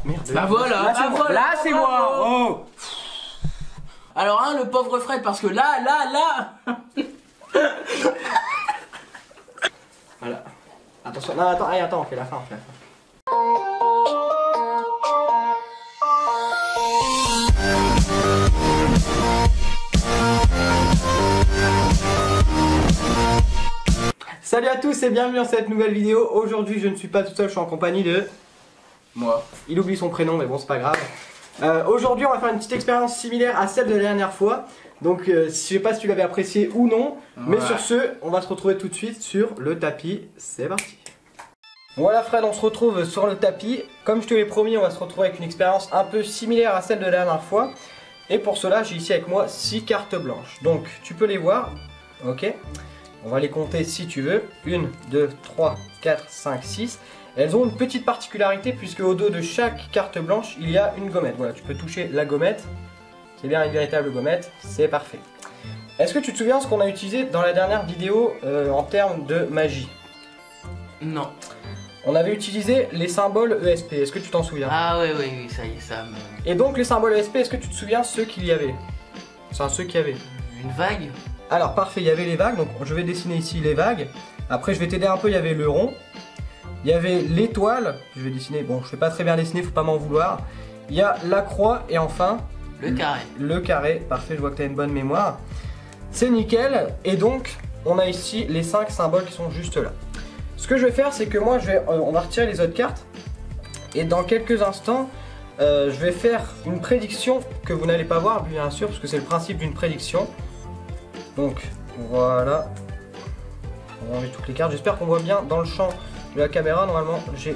Merde. Bah voilà, Là c'est moi. Oh. Alors hein, le pauvre Fred, parce que là. Voilà. Attention, non attends, allez, attends, on fait la fin, Salut à tous et bienvenue dans cette nouvelle vidéo. Aujourd'hui je ne suis pas tout seul, je suis en compagnie de... Moi. Il oublie son prénom mais bon c'est pas grave. Aujourd'hui on va faire une petite expérience similaire à celle de la dernière fois. Donc je sais pas si tu l'avais apprécié ou non. Mais sur ce, on va se retrouver tout de suite sur le tapis. C'est parti. Voilà Fred, on se retrouve sur le tapis. Comme je te l'ai promis, on va se retrouver avec une expérience un peu similaire à celle de la dernière fois. Et pour cela, j'ai ici avec moi 6 cartes blanches. Donc tu peux les voir. Ok. On va les compter si tu veux. 1, 2, 3, 4, 5, 6. Elles ont une petite particularité puisque au dos de chaque carte blanche, il y a une gommette. Voilà, tu peux toucher la gommette. C'est bien une véritable gommette, c'est parfait. Est-ce que tu te souviens ce qu'on a utilisé dans la dernière vidéo en termes de magie? Non. On avait utilisé les symboles ESP, est-ce que tu t'en souviens? Ah oui, ça y est, ça me... Et donc les symboles ESP, est-ce que tu te souviens ceux qu'il y avait? Enfin ceux qu'il y avait. Une vague? Alors parfait, il y avait les vagues, donc je vais dessiner ici les vagues. Après je vais t'aider un peu, il y avait le rond. Il y avait l'étoile, je vais dessiner, bon je fais pas très bien dessiner, faut pas m'en vouloir. Il y a la croix et enfin... Le carré. Le carré, parfait, je vois que tu as une bonne mémoire. C'est nickel, et donc on a ici les 5 symboles qui sont juste là. Ce que je vais faire, c'est que moi on va retirer les autres cartes. Et dans quelques instants, je vais faire une prédiction que vous n'allez pas voir bien sûr, parce que c'est le principe d'une prédiction. Donc voilà. On va enlever toutes les cartes, j'espère qu'on voit bien dans le champ de la caméra. Normalement j'ai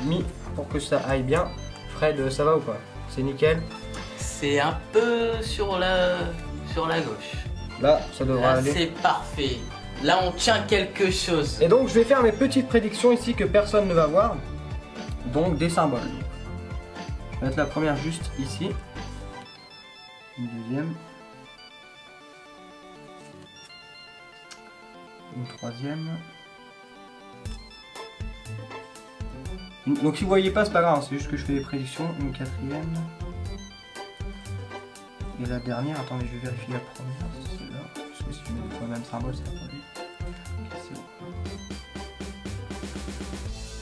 mis pour que ça aille bien. Fred, ça va ou pas? C'est nickel. C'est un peu sur la gauche. Là, ça devrait aller. C'est parfait. Là, on tient quelque chose. Et donc, je vais faire mes petites prédictions ici que personne ne va voir. Donc, des symboles. Je vais mettre la première juste ici. Une deuxième. Une troisième. Donc, si vous voyez pas, c'est pas grave. C'est juste que je fais des prédictions. Une quatrième. Et la dernière, attendez, je vais vérifier la première, c'est celle-là. Parce que si tu mets le même symbole, c'est la première. Ok, c'est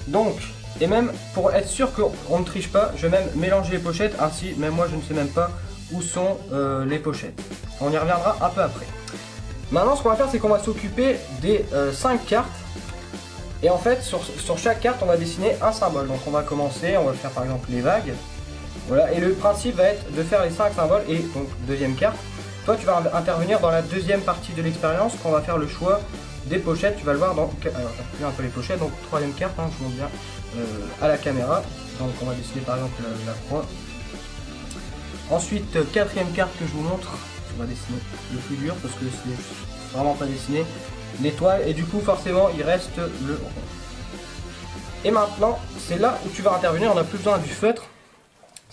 bon. Donc, et même pour être sûr qu'on ne triche pas, je vais même mélanger les pochettes, ainsi, même moi je ne sais même pas où sont les pochettes. On y reviendra un peu après. Maintenant, ce qu'on va faire, c'est qu'on va s'occuper des 5 cartes. Et en fait, sur chaque carte, on va dessiner un symbole. Donc, on va commencer, on va faire par exemple les vagues. Voilà, et le principe va être de faire les 5 symboles et donc deuxième carte. Toi tu vas intervenir dans la deuxième partie de l'expérience quand on va faire le choix des pochettes. Tu vas le voir dans... Alors j'ai un peu les pochettes, donc troisième carte, hein, je montre bien à la caméra. Donc on va dessiner par exemple la croix. Ensuite quatrième carte que je vous montre, on va dessiner le plus dur parce que c'est vraiment pas dessiné. L'étoile et du coup forcément il reste le rond. Et maintenant c'est là où tu vas intervenir, on n'a plus besoin du feutre.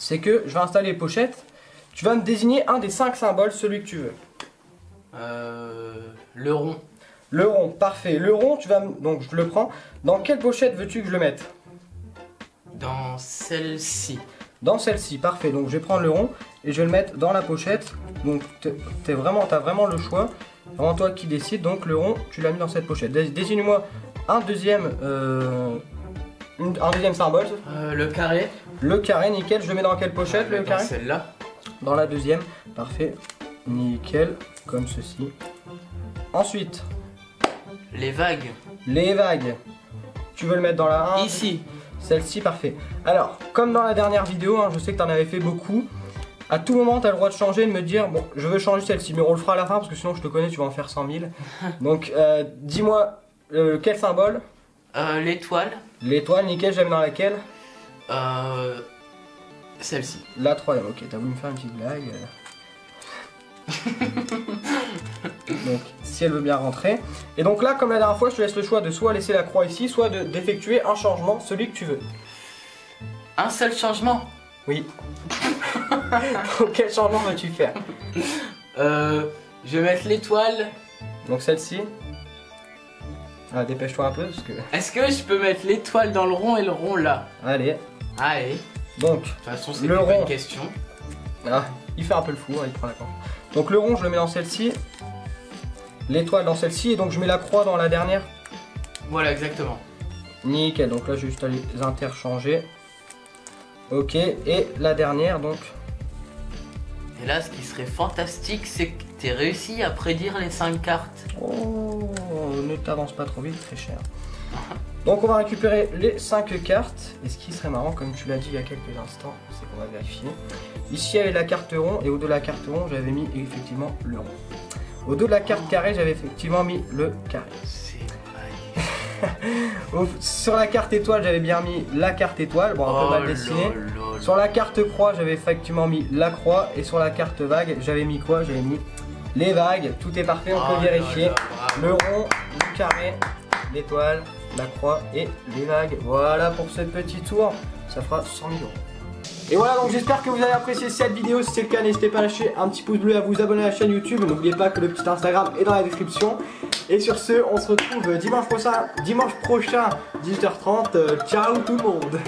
C'est que je vais installer les pochettes. Tu vas me désigner un des 5 symboles, celui que tu veux. Le rond. Le rond, parfait. Le rond, tu vas donc je le prends. Dans quelle pochette veux-tu que je le mette? Dans celle-ci. Dans celle-ci, parfait. Donc je vais prendre le rond et je vais le mettre dans la pochette. Donc t'as vraiment le choix. Vraiment toi qui décides. Donc le rond, tu l'as mis dans cette pochette. Désigne-moi un deuxième symbole. Le carré. Le carré, nickel. Je le mets dans quelle pochette, le carré? Celle-là. Dans la deuxième, parfait. Nickel, comme ceci. Ensuite, les vagues. les vagues. Tu veux le mettre dans la 1? Ici. Celle-ci, parfait. Alors, comme dans la dernière vidéo, hein, je sais que tu en avais fait beaucoup. À tout moment, tu as le droit de changer, de me dire, bon, je veux changer celle-ci, mais on le fera à la fin parce que sinon, je te connais, tu vas en faire 100 000. Donc, dis-moi quel symbole? L'étoile. L'étoile, nickel, j'aime dans laquelle? Celle-ci. La troisième, ok, t'as voulu me faire une petite blague. Donc, si elle veut bien rentrer. Et donc là, comme la dernière fois, je te laisse le choix de soit laisser la croix ici, soit d'effectuer un changement, celui que tu veux. Un seul changement? Oui. Donc, quel changement veux-tu faire? Je vais mettre l'étoile. Donc celle-ci. Ah, dépêche-toi un peu parce que... Est-ce que je peux mettre l'étoile dans le rond et le rond là? Allez. Allez. Donc, de toute façon, c'est le une rond. bonne question. Ah, il fait un peu le fou, hein, il prend la corde. Donc le rond, je le mets dans celle-ci. L'étoile dans celle-ci. Et donc je mets la croix dans la dernière. Voilà, exactement. Nickel, donc là j'ai juste à les interchanger. Ok, et la dernière donc. Et là, ce qui serait fantastique, c'est que tu réussi à prédire les 5 cartes. Oh, ne t'avance pas trop vite, très cher. Donc on va récupérer les 5 cartes. Et ce qui serait marrant, comme tu l'as dit il y a quelques instants, c'est qu'on va vérifier. Ici il y avait la carte rond, et au dos de la carte rond, j'avais mis effectivement le rond. Au dos de la carte carré, j'avais effectivement mis le carré. C'est magnifique. Sur la carte étoile, j'avais bien mis la carte étoile, bon un peu mal dessiné. Sur la carte croix, j'avais effectivement mis la croix. Et sur la carte vague, j'avais mis quoi? J'avais mis les vagues. Tout est parfait, on peut vérifier. Le rond, le carré, l'étoile, la croix et les vagues. Voilà pour ce petit tour, ça fera 100 000 €. Et voilà, donc j'espère que vous avez apprécié cette vidéo. Si c'est le cas, n'hésitez pas à lâcher un petit pouce bleu et à vous abonner à la chaîne YouTube. N'oubliez pas que le petit Instagram est dans la description. Et sur ce, on se retrouve dimanche prochain 18h30. Ciao tout le monde.